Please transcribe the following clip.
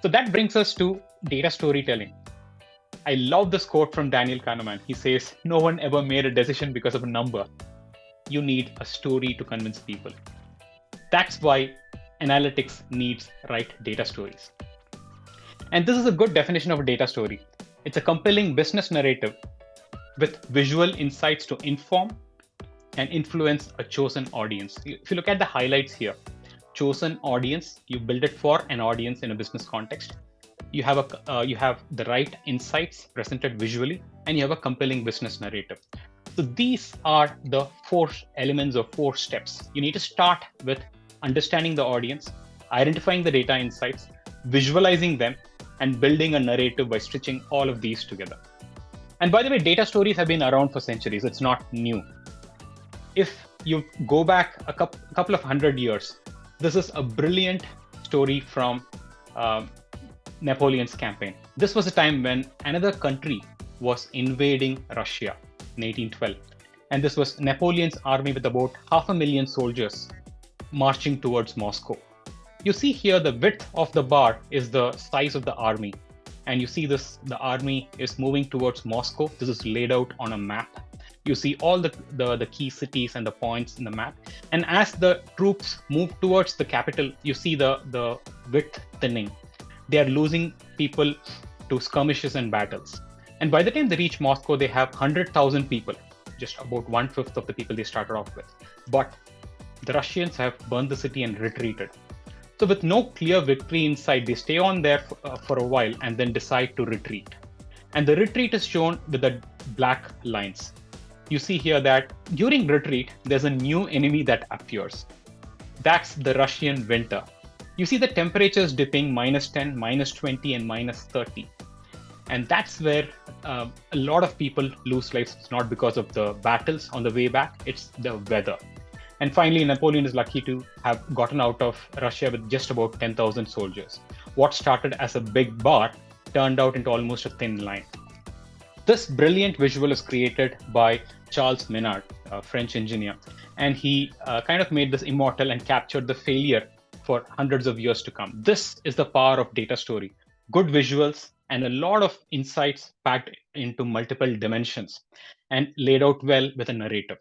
So that brings us to data storytelling. I love this quote from Daniel Kahneman. He says, "No one ever made a decision because of a number. You need a story to convince people." That's why analytics needs right data stories. And this is a good definition of a data story. It's a compelling business narrative with visual insights to inform and influence a chosen audience. If you look at the highlights here, chosen audience, you build it for an audience in a business context. You have the right insights presented visually, and you have a compelling business narrative. So these are the 4 elements or 4 steps. You need to start with understanding the audience, identifying the data insights, visualizing them, and building a narrative by stitching all of these together. And by the way, data stories have been around for centuries. It's not new. If you go back a couple of 100 years, this is a brilliant story from Napoleon's campaign. This was a time when another country was invading Russia in 1812. And this was Napoleon's army with about 500,000 soldiers marching towards Moscow. You see here the width of the bar is the size of the army. And you see the army is moving towards Moscow. This is laid out on a map. You see all the key cities and the points in the map. And as the troops move towards the capital, you see the width thinning. They are losing people to skirmishes and battles. And by the time they reach Moscow, they have 100,000 people, just about 1/5 of the people they started off with. But the Russians have burned the city and retreated. So with no clear victory in sight, they stay on there for a while and then decide to retreat. And the retreat is shown with the black lines. You see here that during retreat, there's a new enemy that appears. That's the Russian winter. You see the temperatures dipping -10, -20, and -30. And that's where a lot of people lose lives. It's not because of the battles on the way back, it's the weather. And finally, Napoleon is lucky to have gotten out of Russia with just about 10,000 soldiers. What started as a big bar turned out into almost a thin line. This brilliant visual is created by Charles Minard, a French engineer, and he kind of made this immortal and captured the failure for hundreds of years to come. This is the power of data story. Good visuals and a lot of insights packed into multiple dimensions and laid out well with a narrative.